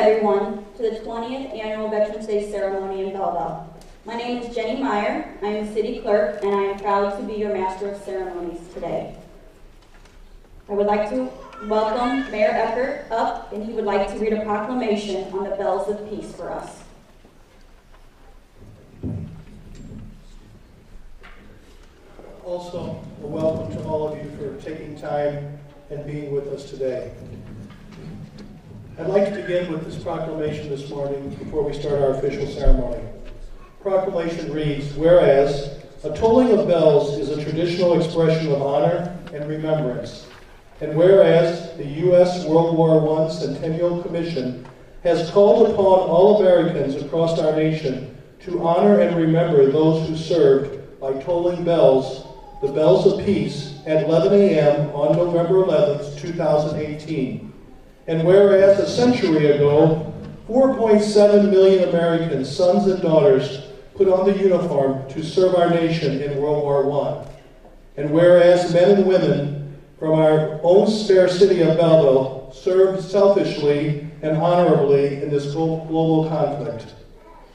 everyone to the 20th Annual Veterans Day Ceremony in Belleville. My name is Jenny Meyer. I am the City Clerk, and I am proud to be your Master of Ceremonies today. I would like to welcome Mayor Eckert up, and he would like to read a proclamation on the bells of peace for us. Also, a welcome to all of you for taking time and being with us today. I'd like to begin with this proclamation this morning before we start our official ceremony. Proclamation reads, whereas a tolling of bells is a traditional expression of honor and remembrance, and whereas the U.S. World War I Centennial Commission has called upon all Americans across our nation to honor and remember those who served by tolling bells, the bells of peace, at 11 a.m. on November 11th, 2018. And whereas a century ago, 4.7 million American sons and daughters put on the uniform to serve our nation in World War I. And whereas men and women from our own spare city of Belleville served selfishly and honorably in this global conflict.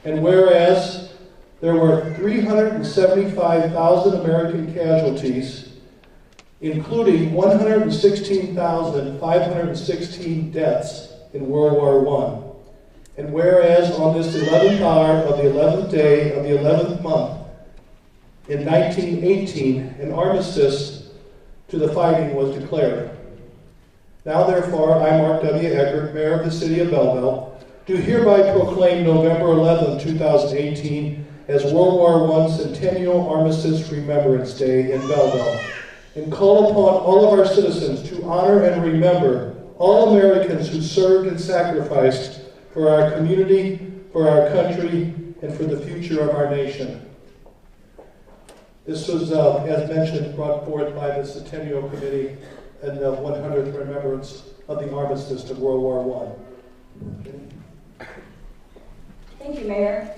And whereas there were 375,000 American casualties, including 116,516 deaths in World War I. And whereas on this 11th hour of the 11th day of the 11th month, in 1918, an armistice to the fighting was declared. Now therefore, I, Mark W. Eckert, Mayor of the City of Belleville, do hereby proclaim November 11, 2018 as World War I Centennial Armistice Remembrance Day in Belleville, and call upon all of our citizens to honor and remember all Americans who served and sacrificed for our community, for our country, and for the future of our nation. This was, as mentioned, brought forth by the Centennial Committee in the 100th remembrance of the armistice of World War I. Thank you, Mayor.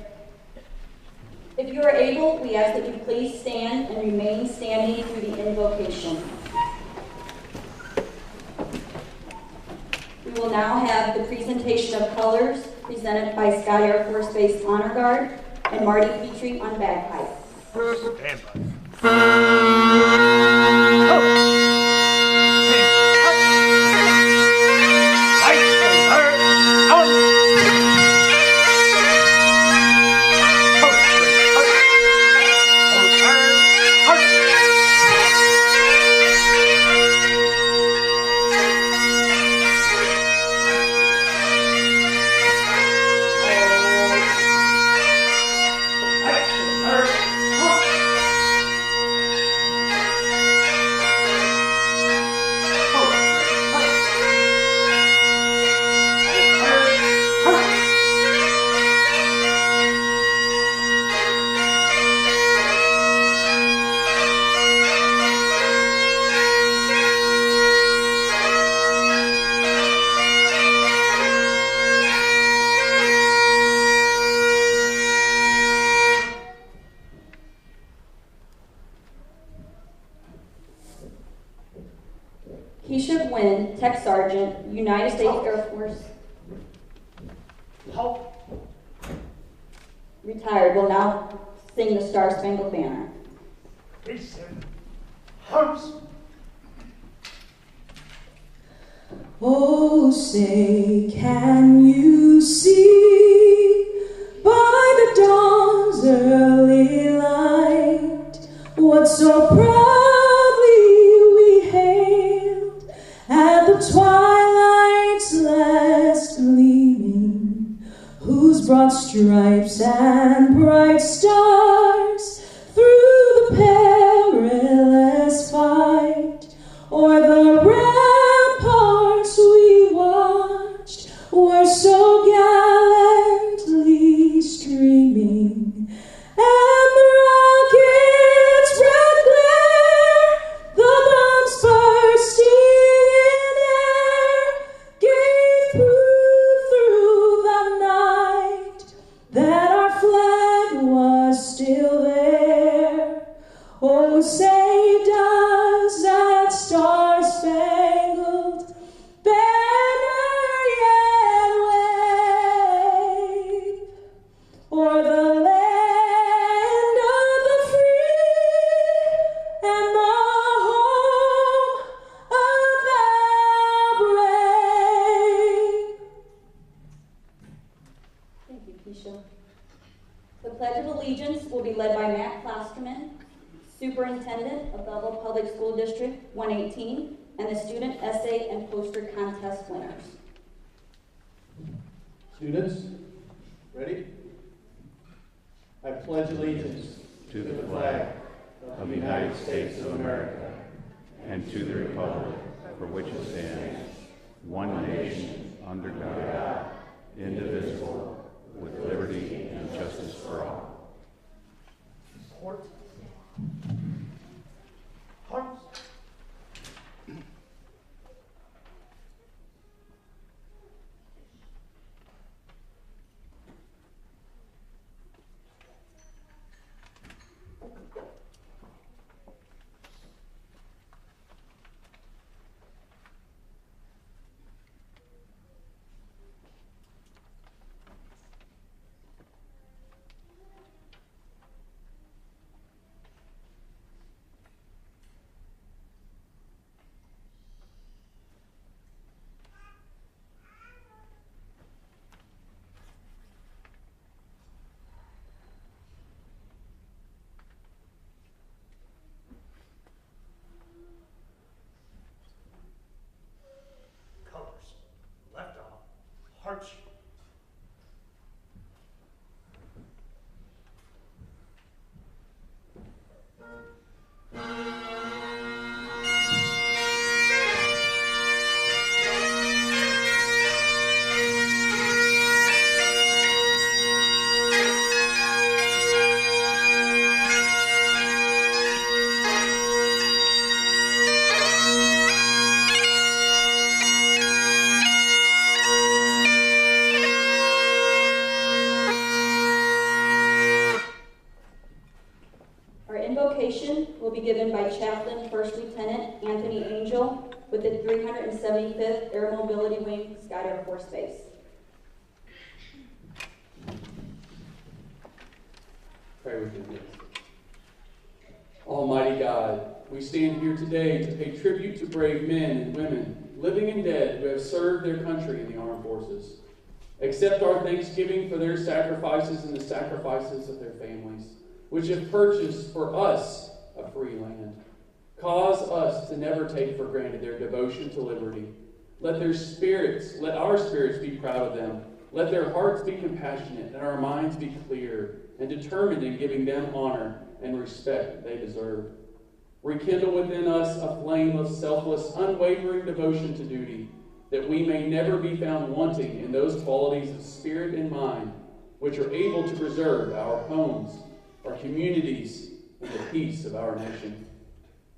If you are able, we ask that you please stand and remain standing through the invocation. We will now have the presentation of colors presented by Scott Air Force Base Honor Guard and Marty Petrie on bagpipe. Stand by. Keisha Wynn, Tech Sergeant, United States Air Force. Retired, will now sing the Star Spangled Banner. Oh, say, can you see by the dawn's early light what so proudly we hailed at the twilight's last gleaming, whose broad stripes and bright stars through the perilous fight o'er the ramparts we watched were so gallantly streaming, and the rockets' red glare, the bombs bursting in air, gave proof through the night that our flag was still there. Oh, say does that star-spangled banner yet Superintendent of Belleville Public School District 118, and the student essay and poster contest winners. Students, ready? I pledge allegiance to the flag of the United States of America and to the republic for which it stands, one nation, under God, indivisible, with liberty and justice for all. Court. Hearts. Colors. Left off. Heart shape. Our invocation will be given by Chaplain First Lieutenant Anthony Angel with the 375th Air Mobility Wing, Scott Air Force Base. Pray with me. Almighty God, we stand here today to pay tribute to brave men and women, living and dead, who have served their country in the armed forces. Accept our thanksgiving for their sacrifices and the sacrifices of their families, which have purchased for us a free land. Cause us to never take for granted their devotion to liberty. Let our spirits be proud of them. Let their hearts be compassionate and our minds be clear and determined in giving them honor and respect they deserve. Rekindle within us a flame of selfless, unwavering devotion to duty, that we may never be found wanting in those qualities of spirit and mind which are able to preserve our homes, our communities, and the peace of our nation.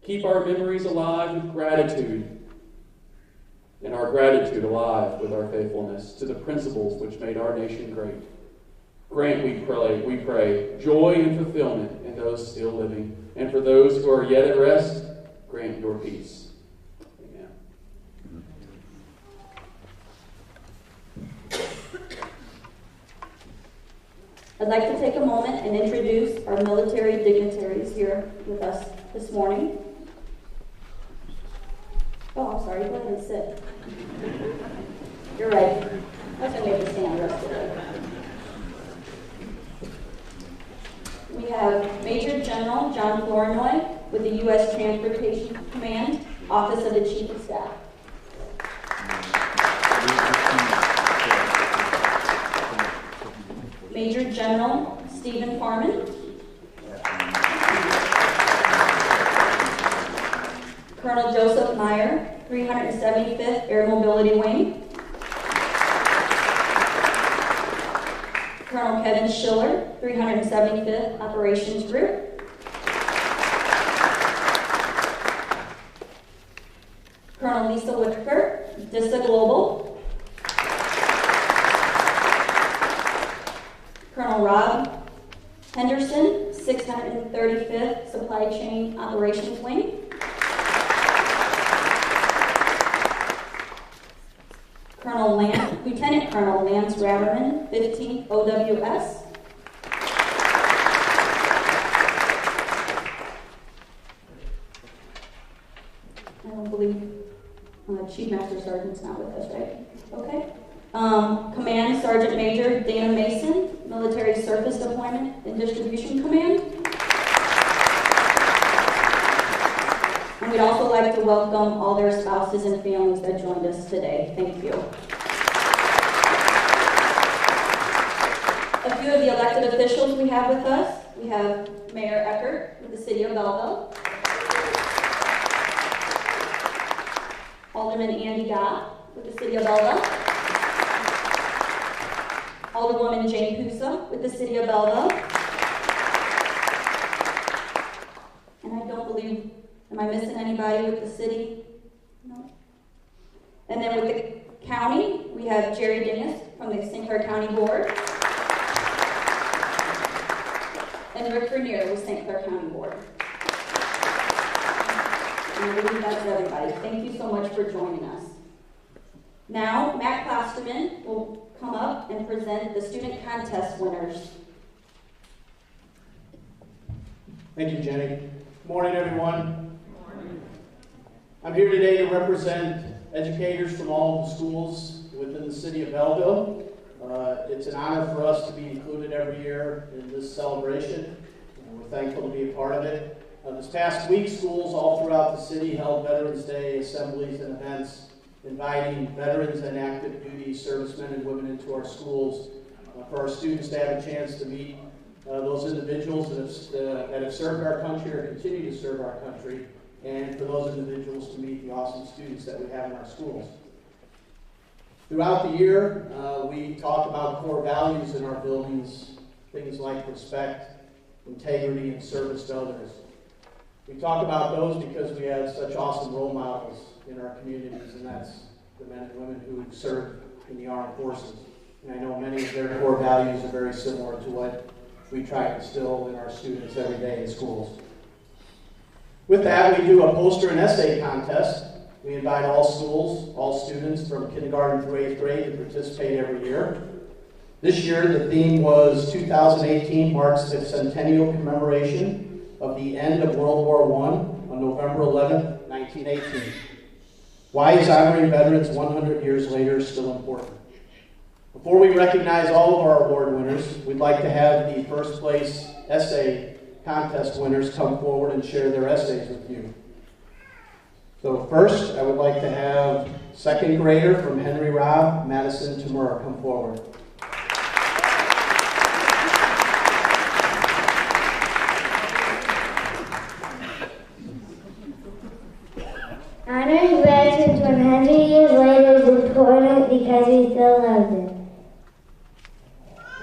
Keep our memories alive with gratitude, and our gratitude alive with our faithfulness to the principles which made our nation great. Grant, we pray, joy and fulfillment in those still living, and for those who are yet at rest, grant your peace. Amen. I'd like to take a moment and introduce our military dignitaries here with us this morning. Oh, I'm sorry, go ahead and sit. You're right. I was going to make you stand the rest of the day. We have Major General John Flournoy with the U.S. Transportation Command, Office of the Chief of Staff. Major General Stephen Farman. Colonel Joseph Meyer, 375th Air Mobility Wing. Colonel Kevin Schiller, 375th Operations Group. Colonel Lisa Whitaker, DISA Global. Colonel Rob Henderson, 635th Supply Chain Operations Wing. Lieutenant Colonel Lance Raverman, 15th OWS. I don't believe Chief Master Sergeant's not with us, right? Okay. Command Sergeant Major Dana Mason, Military Surface Deployment and Distribution Command. And we'd also like to welcome all their spouses and families that joined us today. Thank you. A few of the elected officials we have with us. We have Mayor Eckert with the City of Belleville, Alderman Andy Gott with the City of Belleville, Alderwoman Jane Pusa with the City of Belleville, and I don't believe, am I missing anybody with the city? No. And then with the county, we have Jerry Dennis from the St. Clair County Board, and Rick Rainier with St. Clair County Board. And I believe that's everybody. Thank you so much for joining us. Now, Matt Klosterman will come up and present the student contest winners. Thank you, Jenny. Good morning, everyone. Good morning. I'm here today to represent educators from all of the schools within the city of Belleville. It's an honor for us to be included every year in this celebration, and we're thankful to be a part of it. This past week, schools all throughout the city held Veterans Day assemblies and events, inviting veterans and active duty servicemen and women into our schools for our students to have a chance to meet those individuals that have served our country or continue to serve our country, and for those individuals to meet the awesome students that we have in our schools. Throughout the year, we talk about core values in our buildings, things like respect, integrity, and service to others. We talk about those because we have such awesome role models in our communities, and that's the men and women who serve in the armed forces. And I know many of their core values are very similar to what we try to instill in our students every day in schools. With that, we do a poster and essay contest. We invite all schools, all students from kindergarten through 8th grade to participate every year. This year, the theme was 2018 marks the centennial commemoration of the end of World War I on November 11, 1918. Why is honoring veterans 100 years later still important? Before we recognize all of our award winners, we'd like to have the first place essay contest winners come forward and share their essays with you. So first, I would like to have second grader from Henry Robb, Madison Tamura, come forward. Honoring veterans 100 years later is important because we still love them.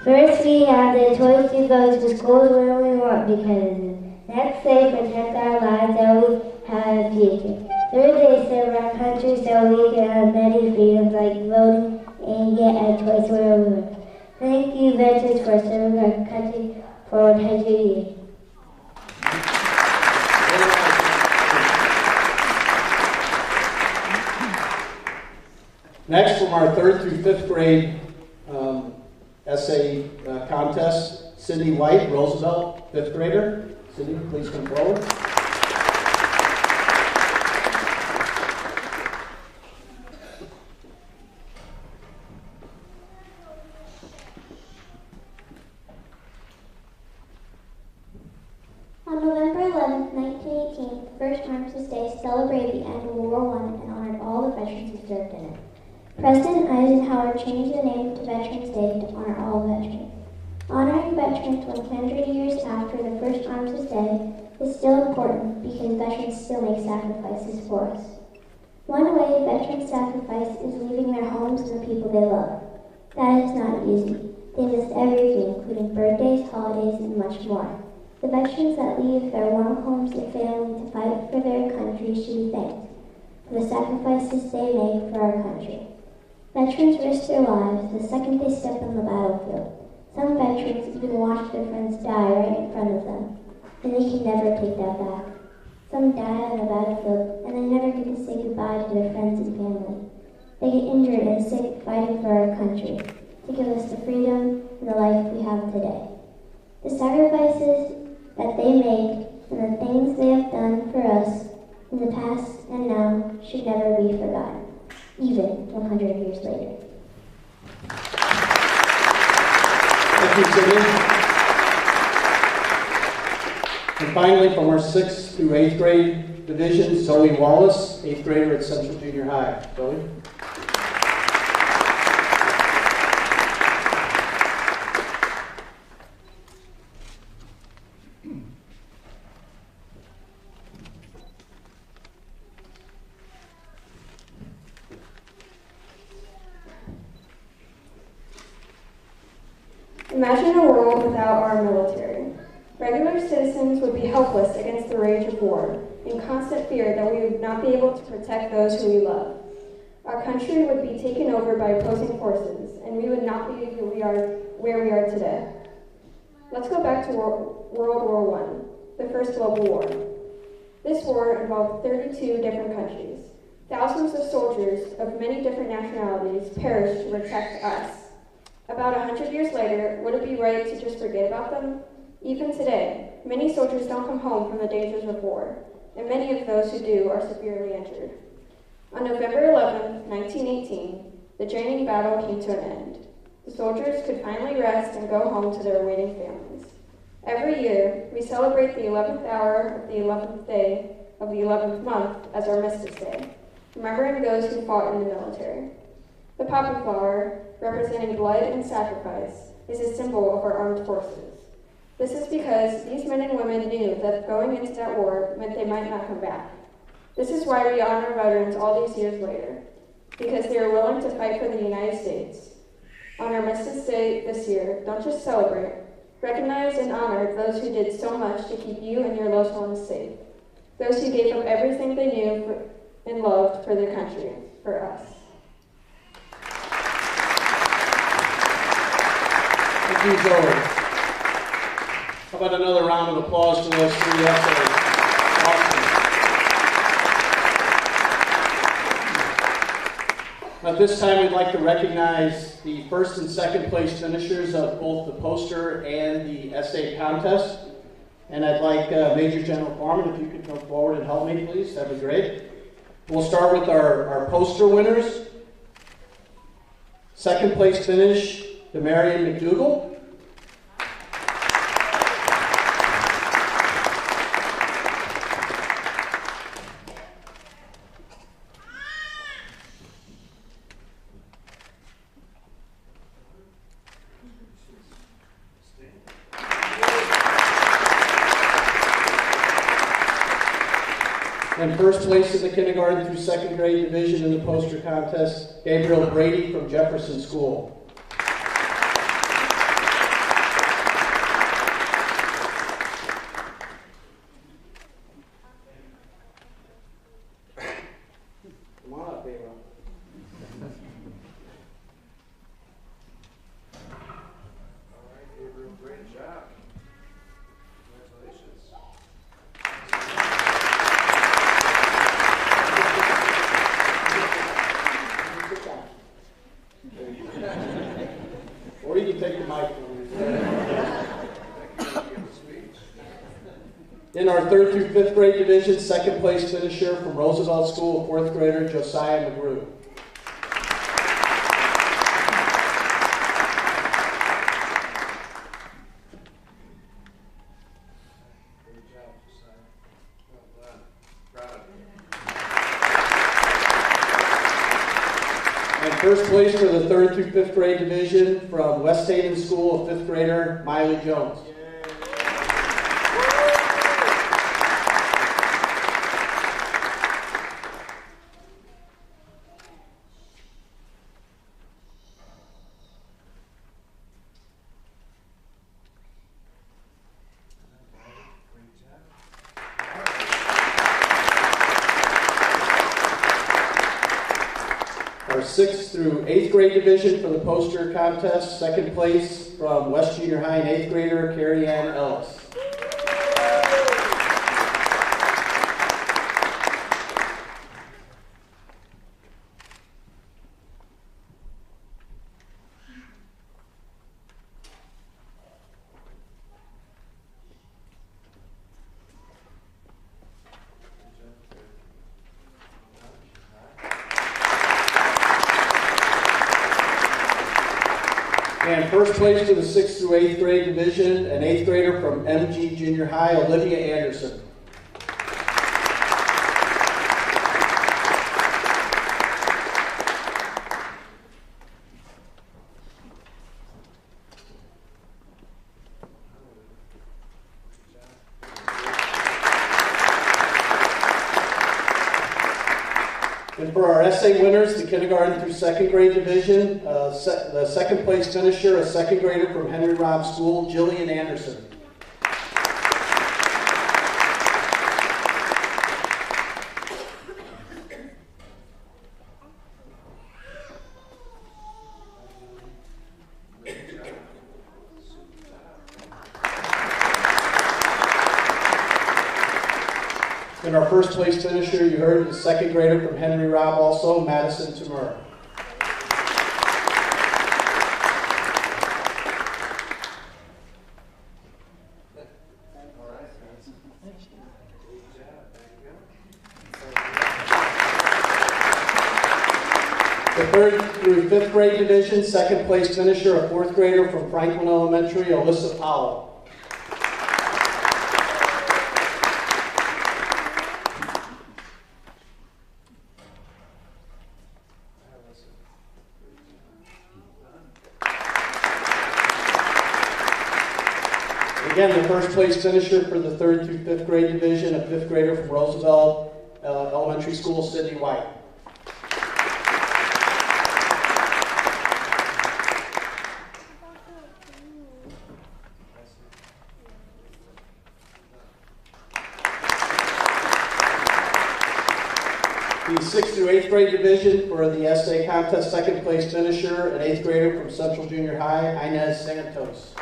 First, we have the choice to go to schools where we want because of them. Next, they protect our lives so we have a future. Third, they serve our country so we can have many freedoms like voting and get a choice where we live. Thank you, veterans, for serving our country for 100 years. Next, from our 3rd through 5th grade essay contest, Sydney White, Roosevelt, 5th grader. Sydney, please come forward. On November 11, 1918, the first Armistice Day celebrated the end of World War I and honored all the veterans who served in it. President Eisenhower changed the name to Veterans Day to honor all veterans. Honoring veterans 100 years after the first Armistice Day is still important because veterans still make sacrifices for us. One way veterans sacrifice is leaving their homes and the people they love. That is not easy. They miss everything, including birthdays, holidays, and much more. The veterans that leave their warm homes and family to fight for their country should be thanked for the sacrifices they make for our country. Veterans risk their lives the second they step on the battlefield. Some veterans even watch their friends die right in front of them, and they can never take that back. Some die on the battlefield, and they never get to say goodbye to their friends and family. They get injured and sick fighting for our country, to give us the freedom and the life we have today. The sacrifices that they make and the things they have done for us in the past and now should never be forgotten, even 100 years later. Thank you, Sydney. And finally, from our 6th through 8th grade Division, Zoe Wallace, 8th grader at Central Junior High. Zoe? Imagine a world without our military. Regular citizens would be helpless against the rage of war, in constant fear that we would not be able to protect those who we love. Our country would be taken over by opposing forces, and we would not be where we are today. Let's go back to World War I, the First Global War. This war involved 32 different countries. Thousands of soldiers of many different nationalities perished to protect us. About 100 years later, would it be right to just forget about them? Even today, many soldiers don't come home from the dangers of war, and many of those who do are severely injured. On November 11, 1918, the draining battle came to an end. The soldiers could finally rest and go home to their waiting families. Every year, we celebrate the 11th hour of the 11th day of the 11th month as Armistice Day, remembering those who fought in the military. The poppy flower, representing blood and sacrifice, is a symbol of our armed forces. This is because these men and women knew that going into that war meant they might not come back. This is why we honor veterans all these years later, because they were willing to fight for the United States. On Armistice Day this year, don't just celebrate, recognize and honor those who did so much to keep you and your loved ones safe, those who gave up everything they knew and loved for their country, for us. Thank you, Zoe. How about another round of applause to those three essays? Awesome. At this time, we'd like to recognize the first and second place finishers of both the poster and the essay contest. And I'd like Major General Foreman, if you could come forward and help me, please. That'd be great. We'll start with our poster winners. Second place finish, Demarion McDougall. And first place in the kindergarten through second grade division in the poster contest, Gabriel Brady from Jefferson School. Come on up, Gabriel. All right, Gabriel, great job. Congratulations. Or you can take the mic from In our third through fifth grade division, second place finisher from Roosevelt School, fourth grader Josiah McGrew. Great job, Josiah. Well done. Proud of you. And first place for the third through fifth grade division from West Haven School, fifth grader Miley Jones. Great job. Our sixth through eighth grade division for the poster contest, second place from West Junior High and eighth grader Carrie Ann Ellis. And first place to the 6th through 8th grade division, an 8th grader from MG Junior High, Olivia Anderson. And for our essay winners, the kindergarten through second grade division, the second place finisher, a second grader from Henry Robb School, Jillian Anderson. And our first place finisher, you heard, is second grader from Henry Robb also, Madison Tamur. The third through fifth grade division, second place finisher, a fourth grader from Franklin Elementary, Alyssa Powell. Again, the first place finisher for the third through fifth grade division, a fifth grader from Roosevelt Elementary School, Sydney White. The sixth through eighth grade division for the essay contest, second place finisher, an eighth grader from Central Junior High, Inez Santos.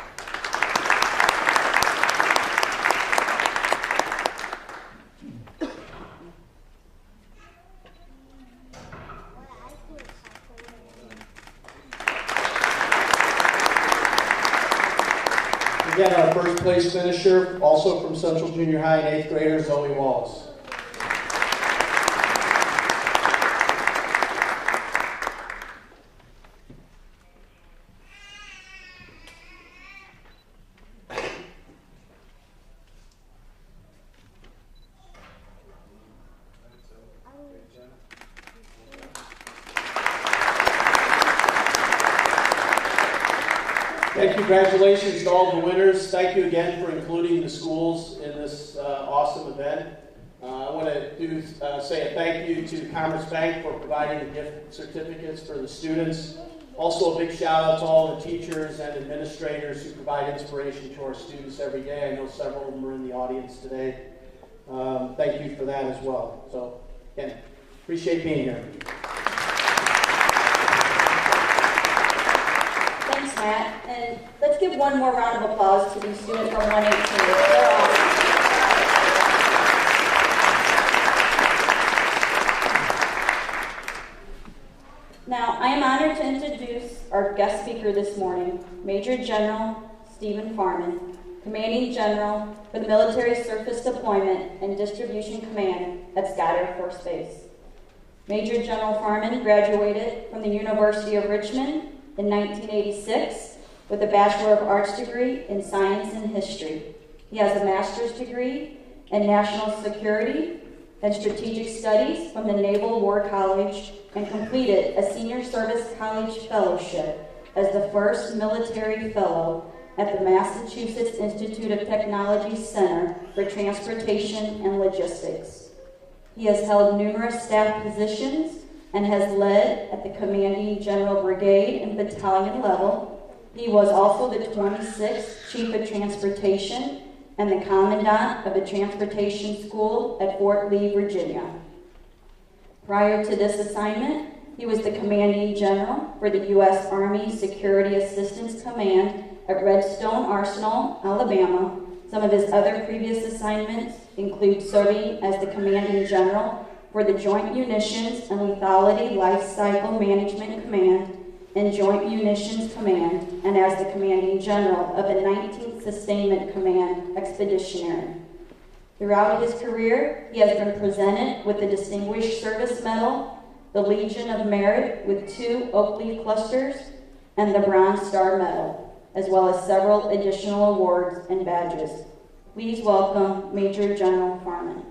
Again, our first place finisher, also from Central Junior High, and eighth grader, Zoe Wallace. And congratulations to all the winners. Thank you again for including the schools in this awesome event. I want to say a thank you to Commerce Bank for providing the gift certificates for the students. Also a big shout out to all the teachers and administrators who provide inspiration to our students every day. I know several of them are in the audience today. Thank you for that as well. So again, appreciate being here. Thanks, Matt. And let's give one more round of applause to these students from 118. They're awesome. Now, I am honored to introduce our guest speaker this morning, Major General Stephen Farman, Commanding General for the Military Surface Deployment and Distribution Command at Scott Air Force Base. Major General Farman graduated from the University of Richmond in 1986 with a Bachelor of Arts degree in Science and History. He has a master's degree in National Security and Strategic Studies from the Naval War College and completed a Senior Service College Fellowship as the first military fellow at the Massachusetts Institute of Technology Center for Transportation and Logistics. He has held numerous staff positions and has led at the Commanding General Brigade and Battalion level. He was also the 26th Chief of Transportation and the Commandant of the Transportation School at Fort Lee, Virginia. Prior to this assignment, he was the Commanding General for the U.S. Army Security Assistance Command at Redstone Arsenal, Alabama. Some of his other previous assignments include serving as the Commanding General for the Joint Munitions and Lethality Life Cycle Management Command and Joint Munitions Command, and as the Commanding General of the 19th Sustainment Command Expeditionary. Throughout his career, he has been presented with the Distinguished Service Medal, the Legion of Merit with 2 Oak Leaf Clusters, and the Bronze Star Medal, as well as several additional awards and badges. Please welcome Major General Farman.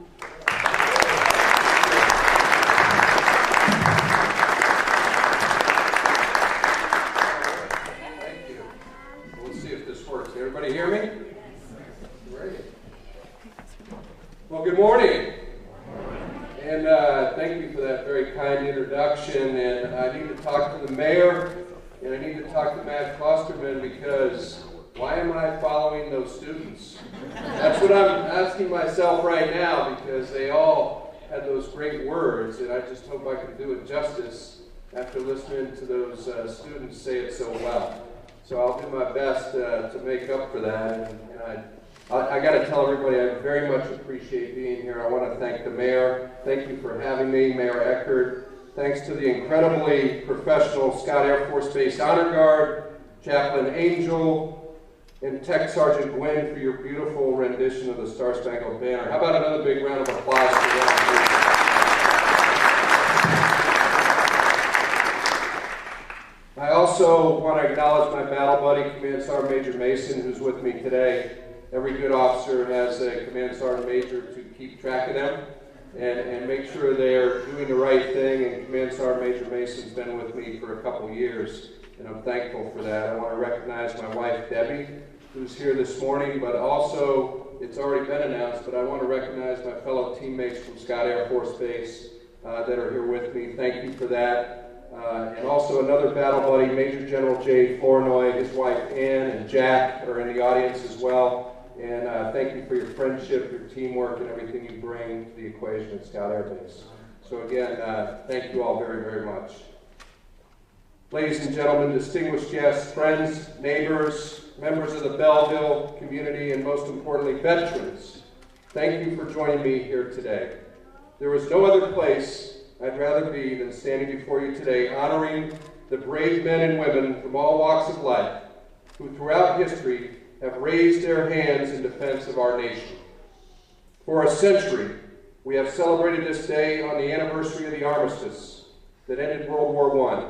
Thank you. Let's see if this works. Everybody hear me? Great. Well, good morning. And thank you for that very kind introduction. And I need to talk to the mayor, and I need to talk to Matt Klosterman, because why am I following those students? That's what I'm asking myself right now, because they all had those great words, and I just hope I can do it justice after listening to those students say it so well. So I'll do my best to make up for that. And I got to tell everybody I very much appreciate being here. I want to thank the mayor. Thank you for having me, Mayor Eckert. Thanks to the incredibly professional Scott Air Force Base Honor Guard, Chaplain Angel, and Tech Sergeant Gwen for your beautiful rendition of the Star Spangled Banner. How about another big round of applause for them? I also want to acknowledge my battle buddy, Command Sergeant Major Mason, who's with me today. Every good officer has a Command Sergeant Major to keep track of them and make sure they're doing the right thing. And Command Sergeant Major Mason's been with me for a couple years, and I'm thankful for that. I want to recognize my wife, Debbie, who's here this morning, but also, it's already been announced, but I want to recognize my fellow teammates from Scott Air Force Base that are here with me. Thank you for that. And also another battle buddy, Major General Jay Flournoy, his wife Ann and Jack are in the audience as well. And thank you for your friendship, your teamwork, and everything you bring to the equation at Scott Air Base. So again, thank you all very, very much. Ladies and gentlemen, distinguished guests, friends, neighbors, members of the Belleville community, and most importantly, veterans, thank you for joining me here today. There is no other place I'd rather be than standing before you today, honoring the brave men and women from all walks of life who throughout history have raised their hands in defense of our nation. For a century, we have celebrated this day on the anniversary of the armistice that ended World War I.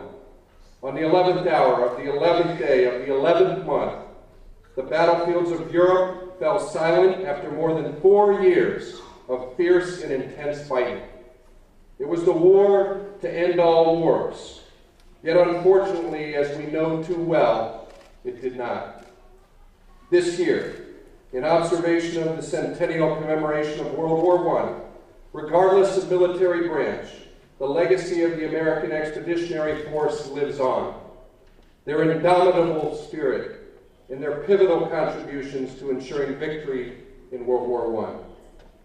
On the 11th hour of the 11th day of the 11th month, the battlefields of Europe fell silent after more than 4 years of fierce and intense fighting. It was the war to end all wars. Yet unfortunately, as we know too well, it did not. This year, in observation of the centennial commemoration of World War I, regardless of military branch, the legacy of the American Expeditionary Force lives on. Their indomitable spirit and their pivotal contributions to ensuring victory in World War I.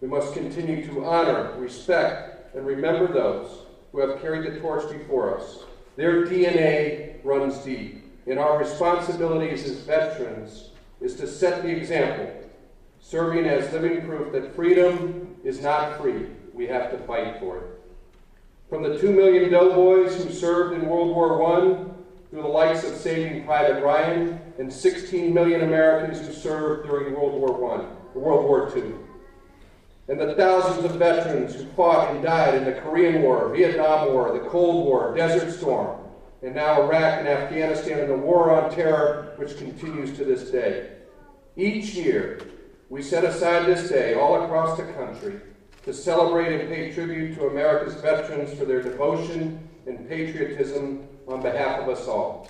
We must continue to honor, respect, and remember those who have carried the torch before us. Their DNA runs deep, and our responsibilities as veterans is to set the example, serving as living proof that freedom is not free. We have to fight for it. From the 2 million doughboys who served in World War I, through the likes of Saving Private Ryan, and 16 million Americans who served during World War II. And the thousands of veterans who fought and died in the Korean War, Vietnam War, the Cold War, Desert Storm, and now Iraq and Afghanistan, and the War on Terror, which continues to this day. Each year, we set aside this day all across the country to celebrate and pay tribute to America's veterans for their devotion and patriotism on behalf of us all.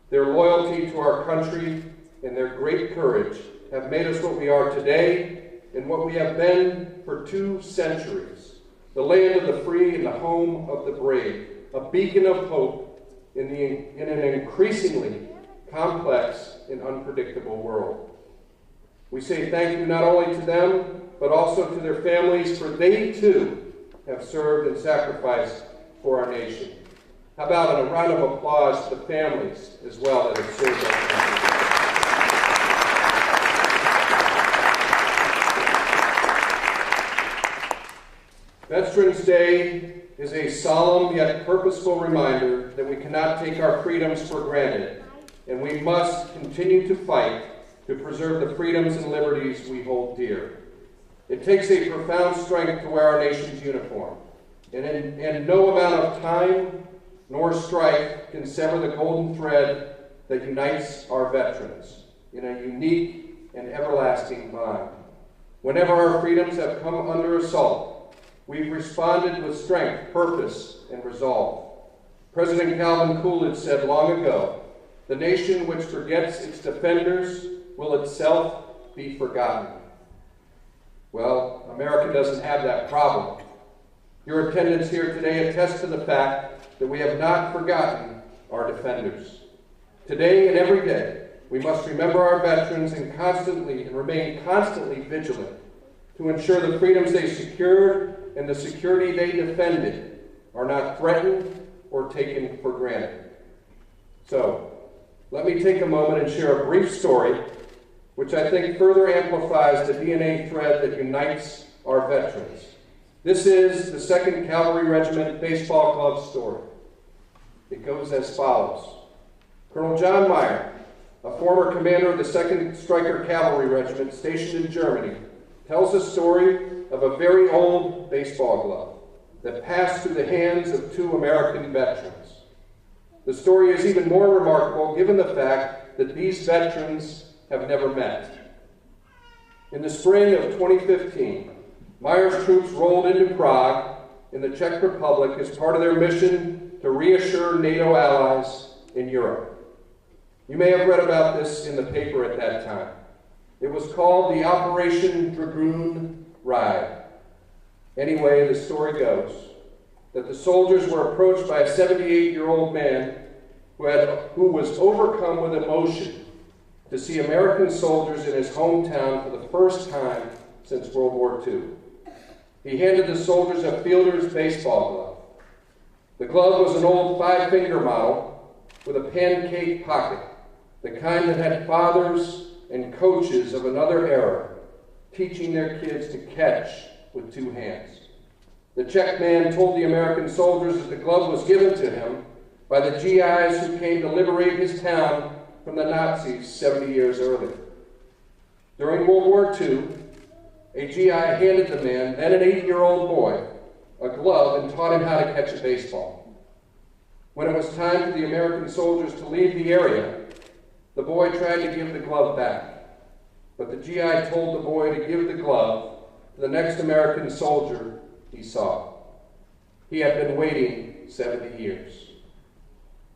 Their loyalty to our country and their great courage have made us what we are today and what we have been for 2 centuries, the land of the free and the home of the brave, a beacon of hope in an increasingly complex and unpredictable world. We say thank you not only to them, but also to their families, for they too have served and sacrificed for our nation. How about a round of applause to the families as well that have served our country? Veterans Day is a solemn yet purposeful reminder that we cannot take our freedoms for granted, and we must continue to fight to preserve the freedoms and liberties we hold dear. It takes a profound strength to wear our nation's uniform, and no amount of time nor strife can sever the golden thread that unites our veterans in a unique and everlasting bond. Whenever our freedoms have come under assault, we've responded with strength, purpose, and resolve. President Calvin Coolidge said long ago, "The nation which forgets its defenders will itself be forgotten." Well, America doesn't have that problem. Your attendance here today attests to the fact that we have not forgotten our defenders. Today and every day, we must remember our veterans and remain constantly vigilant to ensure the freedoms they secured and the security they defended are not threatened or taken for granted. So, let me take a moment and share a brief story which I think further amplifies the DNA thread that unites our veterans. This is the 2nd Cavalry Regiment baseball glove story. It goes as follows. Colonel John Meyer, a former commander of the 2nd Stryker Cavalry Regiment stationed in Germany, tells the story of a very old baseball glove that passed through the hands of 2 American veterans. The story is even more remarkable given the fact that these veterans have never met. In the spring of 2015, Meyer's troops rolled into Prague in the Czech Republic as part of their mission to reassure NATO allies in Europe. You may have read about this in the paper at that time. It was called the Operation Dragoon Ride. Anyway, the story goes that the soldiers were approached by a 78-year-old man who was overcome with emotion to see American soldiers in his hometown for the first time since World War II. He handed the soldiers a fielder's baseball glove. The glove was an old 5-finger model with a pancake pocket, the kind that had fathers and coaches of another era teaching their kids to catch with 2 hands. The Czech man told the American soldiers that the glove was given to him by the GIs who came to liberate his town from the Nazis 70 years earlier. During World War II, a GI handed the man, then an 8-year-old boy, a glove and taught him how to catch a baseball. When it was time for the American soldiers to leave the area, the boy tried to give the glove back, but the GI told the boy to give the glove to the next American soldier he saw. He had been waiting 70 years.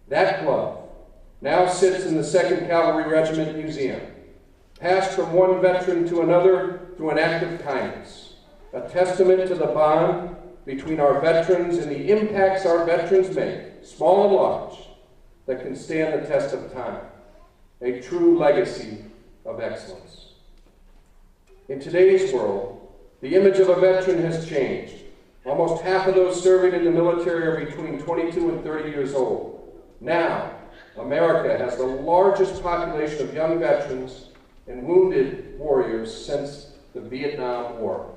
That glove now sits in the 2nd Cavalry Regiment Museum, passed from one veteran to another through an act of kindness, a testament to the bond between our veterans and the impacts our veterans make, small and large, that can stand the test of time. A true legacy of excellence. In today's world, the image of a veteran has changed. Almost half of those serving in the military are between 22 and 30 years old. Now, America has the largest population of young veterans and wounded warriors since the Vietnam War,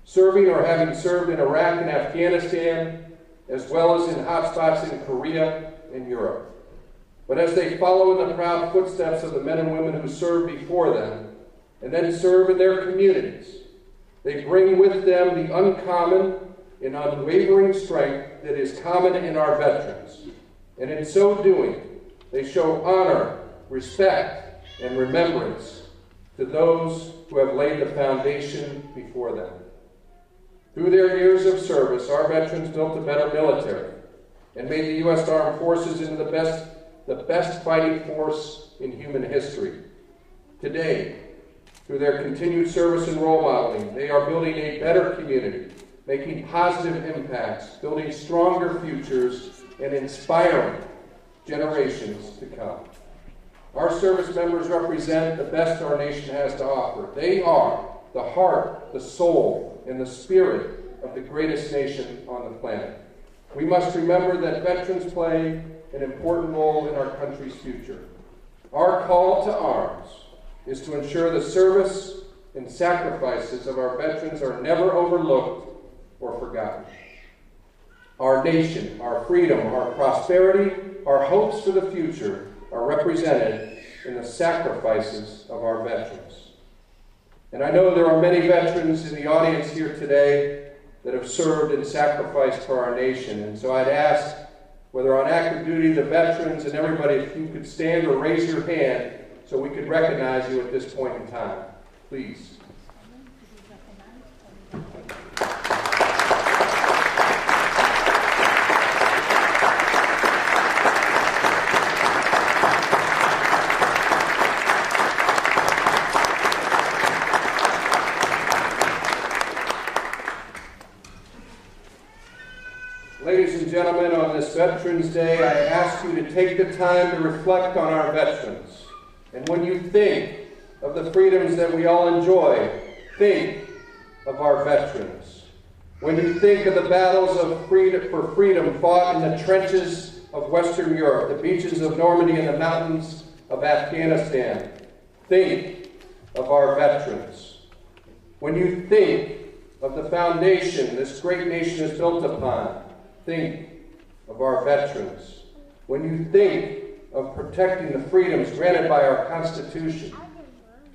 serving or having served in Iraq and Afghanistan, as well as in hotspots in Korea and Europe. But as they follow in the proud footsteps of the men and women who served before them, and then serve in their communities, they bring with them the uncommon and unwavering strength that is common in our veterans. And in so doing, they show honor, respect, and remembrance to those who have laid the foundation before them. Through their years of service, our veterans built a better military and made the U.S. Armed Forces into the best fighting force in human history. Today, through their continued service and role modeling, they are building a better community, making positive impacts, building stronger futures, and inspiring generations to come. Our service members represent the best our nation has to offer. They are the heart, the soul, and the spirit of the greatest nation on the planet. We must remember that veterans play an important role in our country's future. Our call to arms is to ensure the service and sacrifices of our veterans are never overlooked or forgotten. Our nation, our freedom, our prosperity, our hopes for the future are represented in the sacrifices of our veterans. And I know there are many veterans in the audience here today that have served and sacrificed for our nation. And so I'd ask, whether on active duty, the veterans and everybody, if you could stand or raise your hand so we could recognize you at this point in time. Please. Ladies and gentlemen, on this Veterans Day, I ask you to take the time to reflect on our veterans. And when you think of the freedoms that we all enjoy, think of our veterans. When you think of the battles of for freedom fought in the trenches of Western Europe, the beaches of Normandy and the mountains of Afghanistan, think of our veterans. When you think of the foundation this great nation is built upon, think of our veterans. When you think of protecting the freedoms granted by our Constitution,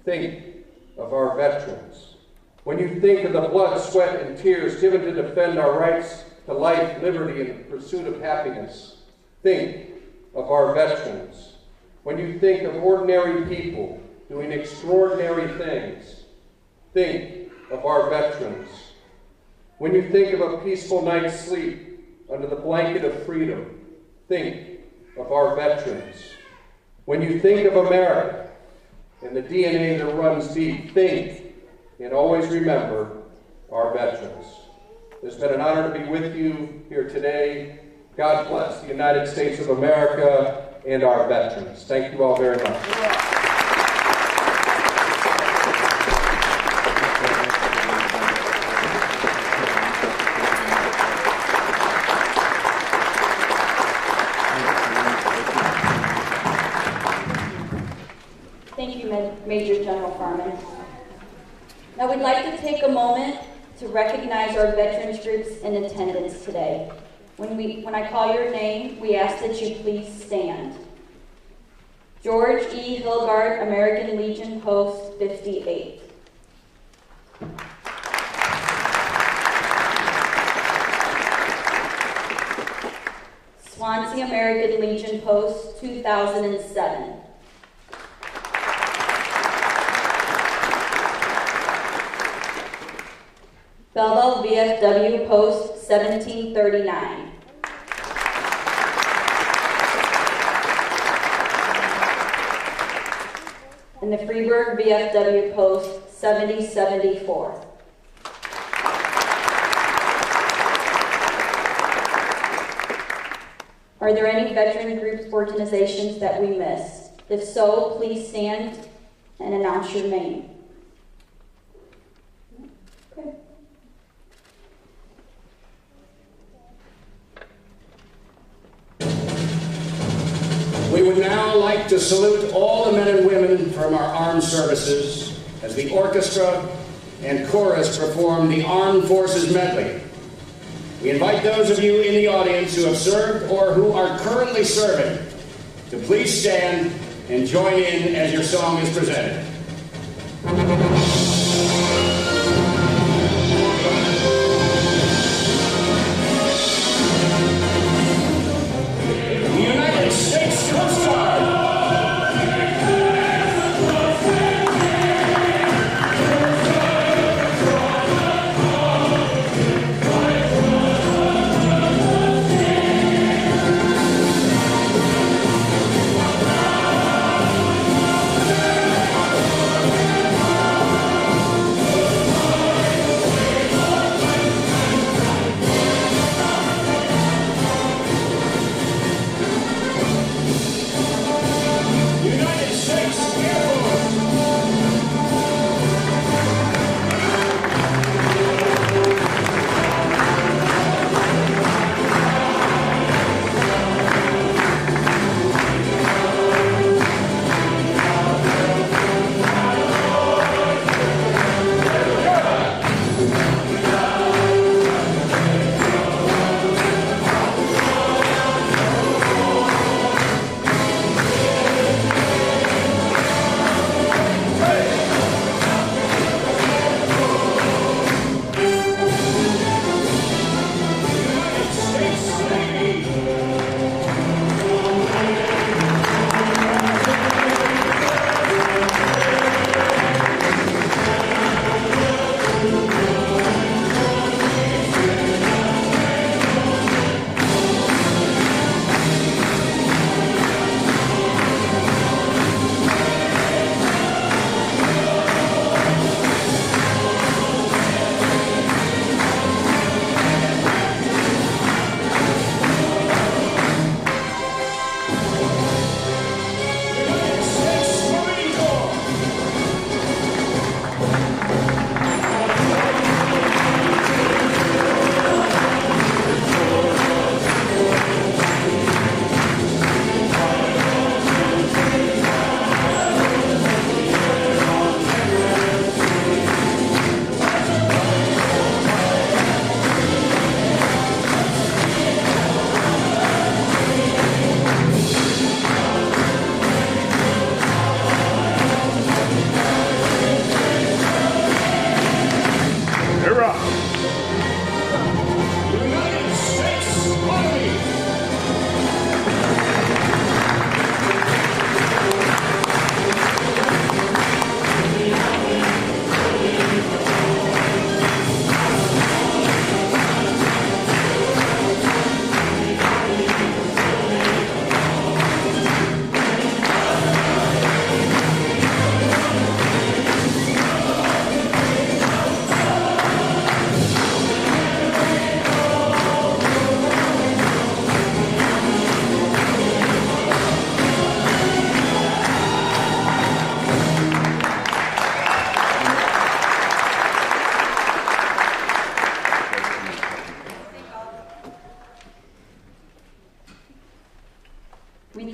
think of our veterans. When you think of the blood, sweat, and tears given to defend our rights to life, liberty, and the pursuit of happiness, think of our veterans. When you think of ordinary people doing extraordinary things, think of our veterans. When you think of a peaceful night's sleep under the blanket of freedom, think of our veterans. When you think of America and the DNA that runs deep, think and always remember our veterans. It's been an honor to be with you here today. God bless the United States of America and our veterans. Thank you all very much. Thank you, Major General Farman. Now we'd like to take a moment to recognize our veterans groups in attendance today. When I call your name, we ask that you please stand. George E. Hilgard, American Legion Post 58. Swansea American Legion Post 2007. Belleville VFW Post 1739. And the Freeburg VFW Post 7074. Are there any veteran groups, organizations that we missed? If so, please stand and announce your name. Okay. We would now like to salute all the men and women from our armed services as the orchestra and chorus perform the Armed Forces Medley. We invite those of you in the audience who have served or who are currently serving to please stand and join in as your song is presented.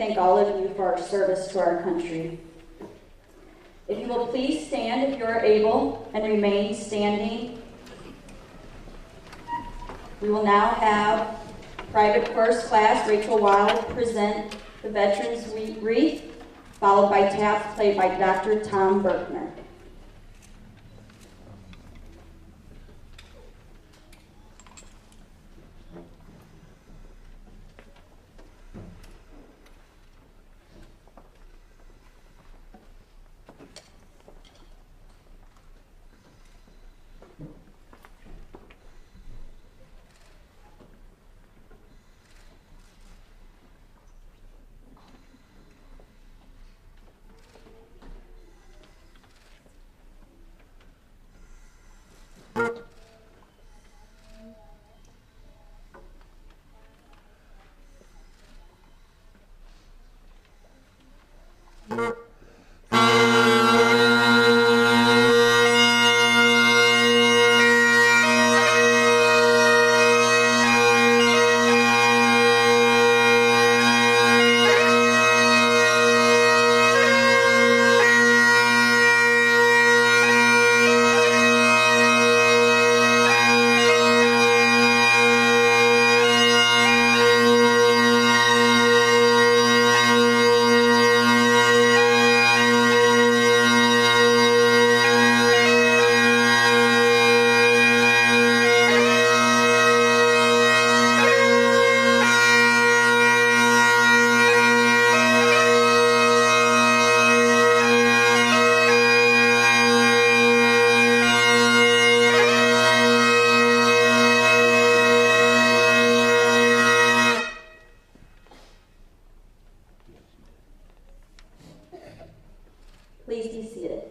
thank all of you for our service to our country. If you will please stand if you are able and remain standing. We will now have Private First Class Rachel Wild present the Veterans Wreath, followed by taps played by Dr. Tom Berkner. Please be seated.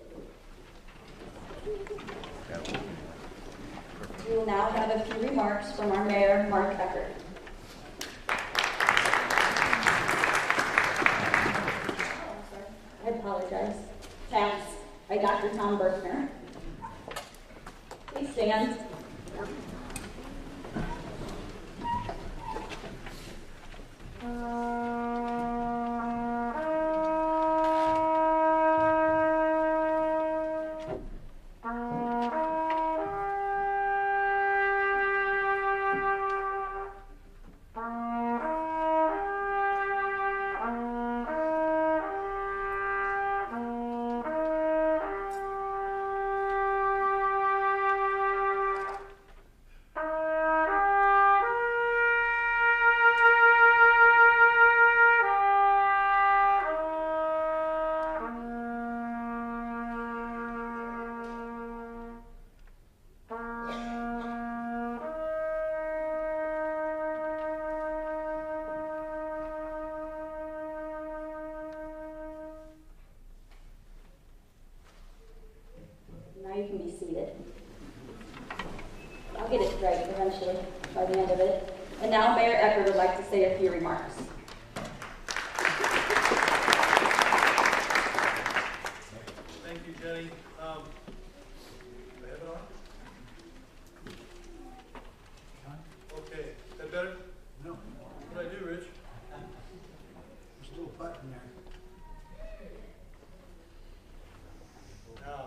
We will now have a few remarks from our Mayor, Mark Eckert. I apologize. Taps by Dr. Tom Berkner. Please stand. Now you can be seated. I'll get it right eventually by the end of it. And now Mayor Eckert would like to say a few remarks. Thank you, Jenny. Do I have it on? Okay. Is that better? No. What did I do, Rich? There's still a button there. Now.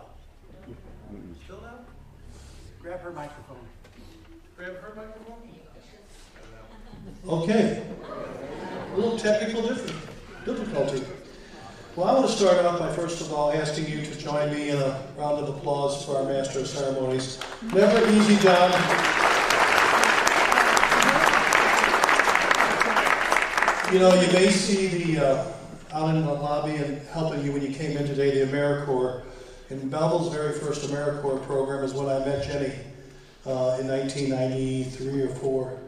Still now? Grab her microphone. Grab her microphone? Okay. A little technical difficulty. Well, I want to start off by first of all asking you to join me in a round of applause for our Master of Ceremonies. Never an easy job. You know, you may see the out in the lobby and helping you when you came in today, the AmeriCorps. And Belleville's very first AmeriCorps program is when I met Jenny in 1993 or 4.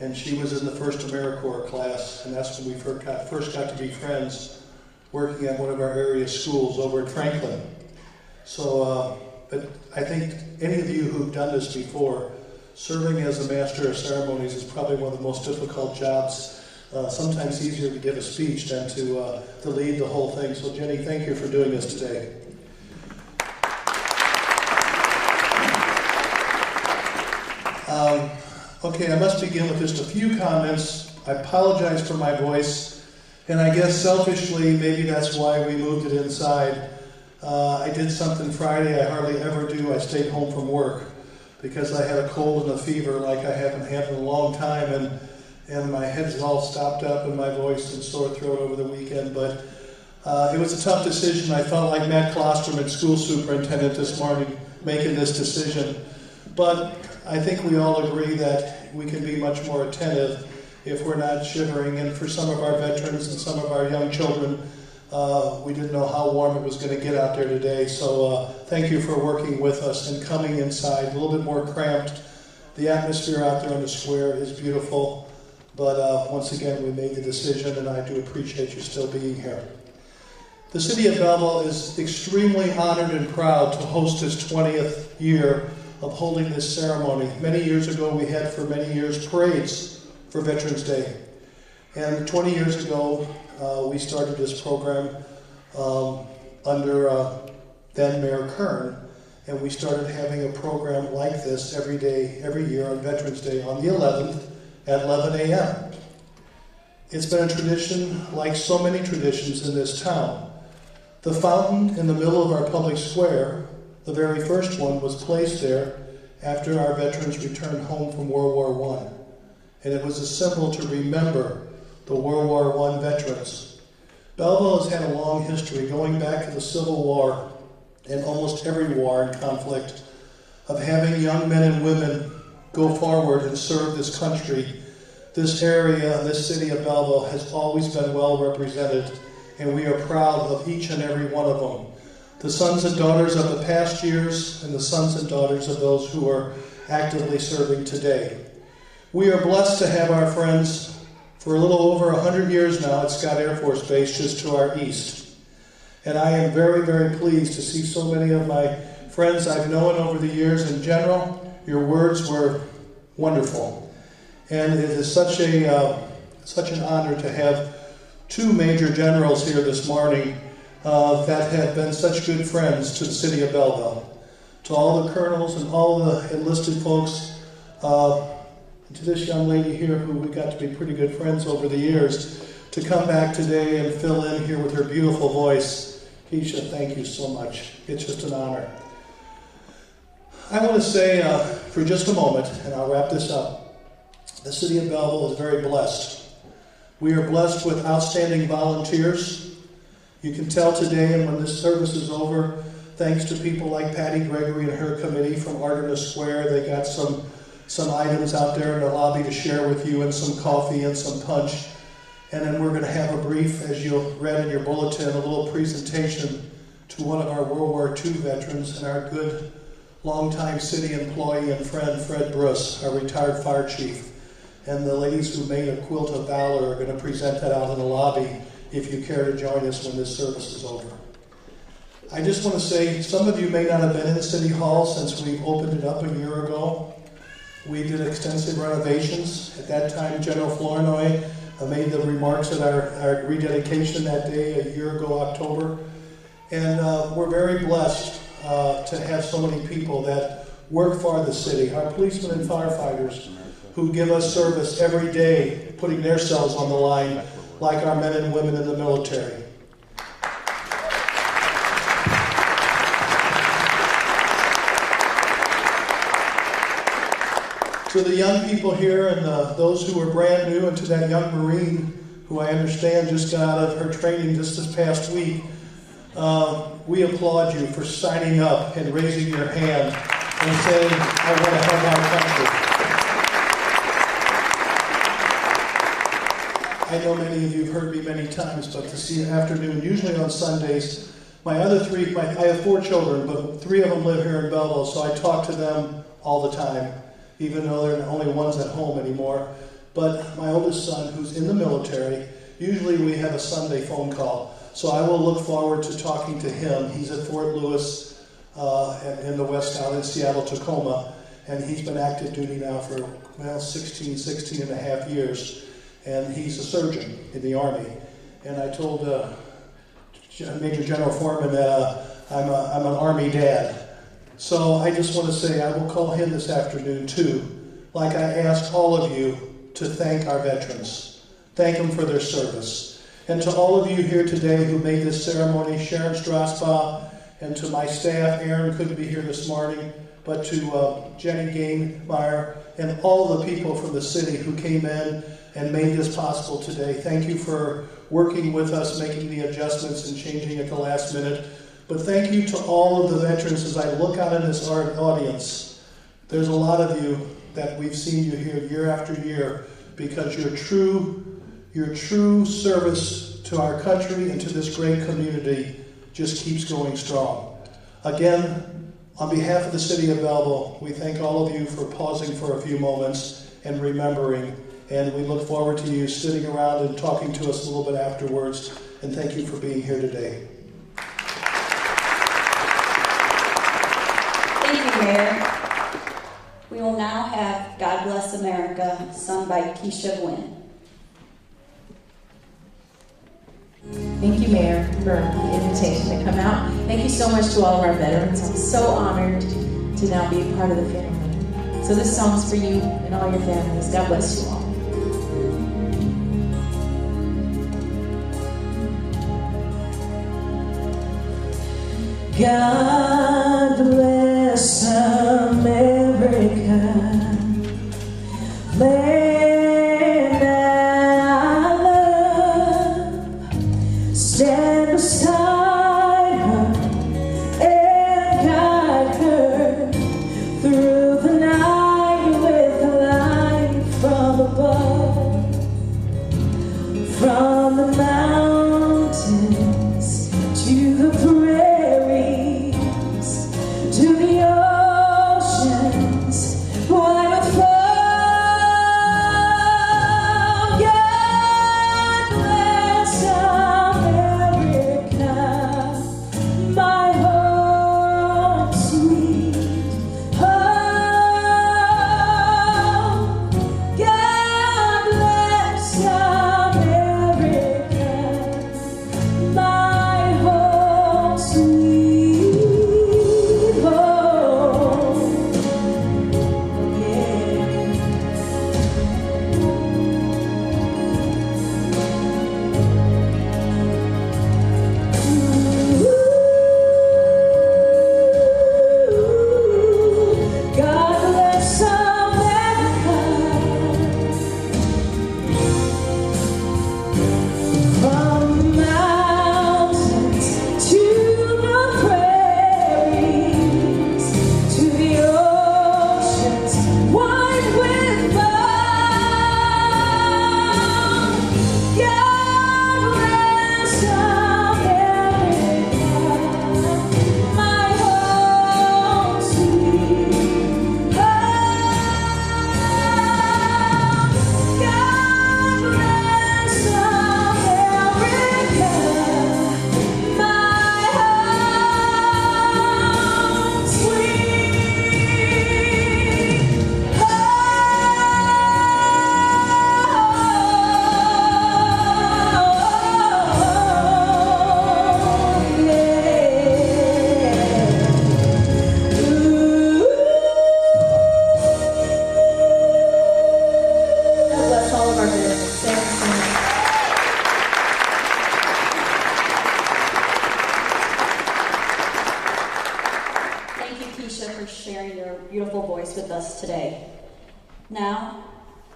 And she was in the first AmeriCorps class, and that's when we first got to be friends, working at one of our area schools over at Franklin. So, but I think any of you who've done this before, serving as a Master of Ceremonies is probably one of the most difficult jobs. Sometimes easier to give a speech than to lead the whole thing. So Jenny, thank you for doing this today. Okay, I must begin with just a few comments. I apologize for my voice, And I guess selfishly, maybe that's why we moved it inside. I did something Friday I hardly ever do. I stayed home from work because I had a cold and a fever like I haven't had in a long time, and my head's all stopped up and my voice and sore throat over the weekend. But it was a tough decision. I felt like Matt Klosterman, school superintendent, this morning making this decision. But I think we all agree that we can be much more attentive if we're not shivering. And for some of our veterans and some of our young children, we didn't know how warm it was going to get out there today. So thank you for working with us and coming inside. A little bit more cramped. The atmosphere out there on the square is beautiful. But once again, we made the decision, and I do appreciate you still being here. The City of Belleville is extremely honored and proud to host its 20th year of holding this ceremony. Many years ago, we had for many years parades for Veterans Day. And 20 years ago, we started this program under then Mayor Kern, and we started having a program like this every year on Veterans Day on the 11th at 11 a.m. It's been a tradition like so many traditions in this town. The fountain in the middle of our public square, the very first one, was placed there after our veterans returned home from World War I. And it was a symbol to remember the World War I veterans. Belleville has had a long history, going back to the Civil War and almost every war and conflict, of having young men and women go forward and serve this country. This area, this city of Belleville, has always been well represented, and we are proud of each and every one of them. The sons and daughters of the past years and the sons and daughters of those who are actively serving today. We are blessed to have our friends for a little over 100 years now at Scott Air Force Base just to our east. And I am very, very pleased to see so many of my friends I've known over the years. In general, your words were wonderful. And it is such an honor to have two major generals here this morning that have been such good friends to the city of Belleville. To all the colonels and all the enlisted folks, and to this young lady here who we got to be pretty good friends over the years, to come back today and fill in here with her beautiful voice. Keisha, thank you so much. It's just an honor. I want to say for just a moment, and I'll wrap this up, the city of Belleville is very blessed. We are blessed with outstanding volunteers. You can tell today, and when this service is over, thanks to people like Patty Gregory and her committee from Artemis Square, they got some items out there in the lobby to share with you, and some coffee and some punch. And then we're going to have a brief, as you read in your bulletin, a little presentation to one of our World War II veterans and our good longtime city employee and friend, Fred Bruce, our retired fire chief. And the ladies who made a quilt of valor are going to present that out in the lobby if you care to join us when this service is over. I just want to say, some of you may not have been in City Hall since we opened it up a year ago. We did extensive renovations. At that time, General Flournoy made the remarks at our rededication that day a year ago, October. And we're very blessed to have so many people that work for the city, our policemen and firefighters, who give us service every day, putting their selves on the line, like our men and women in the military. To the young people here and those who are brand new, and to that young Marine who I understand just got out of her training just this past week, we applaud you for signing up and raising your hand and saying, I want to help our country. I know many of you have heard me many times, but to see an afternoon, usually on Sundays, I have 4 children, but 3 of them live here in Belleville, so I talk to them all the time, even though they're the only ones at home anymore. But my oldest son, who's in the military, usually we have a Sunday phone call, so I will look forward to talking to him. He's at Fort Lewis in the west, out in Seattle, Tacoma, and he's been active duty now for, 16 and a half years. And he's a surgeon in the Army. And I told Major General Foreman that I'm an Army dad. So I just want to say I will call him this afternoon too, like I asked all of you to thank our veterans. Thank them for their service. And to all of you here today who made this ceremony, Sharon Strasbaugh, and to my staff, Aaron couldn't be here this morning, but to Jenny Gainmeyer and all the people from the city who came in and made this possible today. Thank you for working with us, making the adjustments and changing at the last minute. But thank you to all of the veterans. As I look out in this audience, there's a lot of you that we've seen you here year after year because your true service to our country and to this great community just keeps going strong. Again, on behalf of the city of Belleville, we thank all of you for pausing for a few moments and remembering, and we look forward to you sitting around and talking to us a little bit afterwards, and thank you for being here today. Thank you, Mayor. We will now have God Bless America, sung by Keisha Wynn. Thank you, Mayor, for the invitation to come out. Thank you so much to all of our veterans. I'm so honored to now be a part of the family. So this song's for you and all your families. God bless you all. God bless America, land I love. Stand beside her and guide her through the night with light from above. From the mountains to the prairies, to the oceans wide with foam. God bless America, my home sweet home. God bless America, my home sweet home. God bless America. From the mountains to the prairies, to the oceans wide with foam. God bless America, my home sweet home. God bless America, my home sweet home. God bless all of our veterans. Thank you so much. Thank you, Keisha, for sharing your beautiful voice with us today. Now,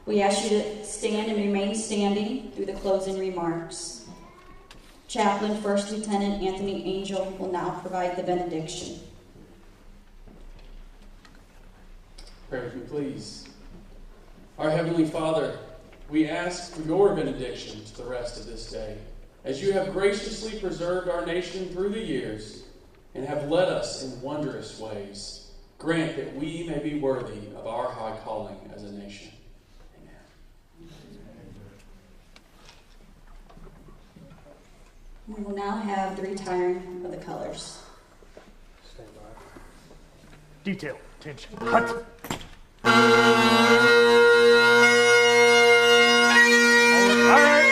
we ask you to stand and remain standing through the closing remarks. Chaplain First Lieutenant Anthony Angel will now provide the benediction. Pray with me, please. Our Heavenly Father, we ask for your benediction to the rest of this day, as you have graciously preserved our nation through the years and have led us in wondrous ways. Grant that we may be worthy of our high calling as a nation. Amen. We will now have the retiring of the colors. Stand by. Detail. Attention. Cut. All right.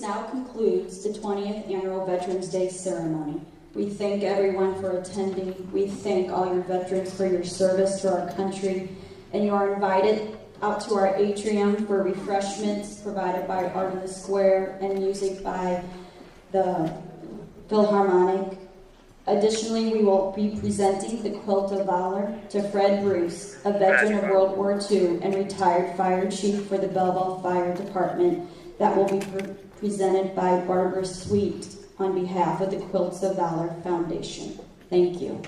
now concludes the 20th Annual Veterans Day ceremony. We thank everyone for attending. We thank all your veterans for your service to our country. And you are invited out to our atrium for refreshments provided by Art in the Square and music by the Philharmonic. Additionally, we will be presenting the Quilt of Valor to Fred Bruce, a veteran of World War II and retired fire chief for the Belleville Fire Department. That will be presented by Barbara Sweet on behalf of the Quilts of Valor Foundation. Thank you.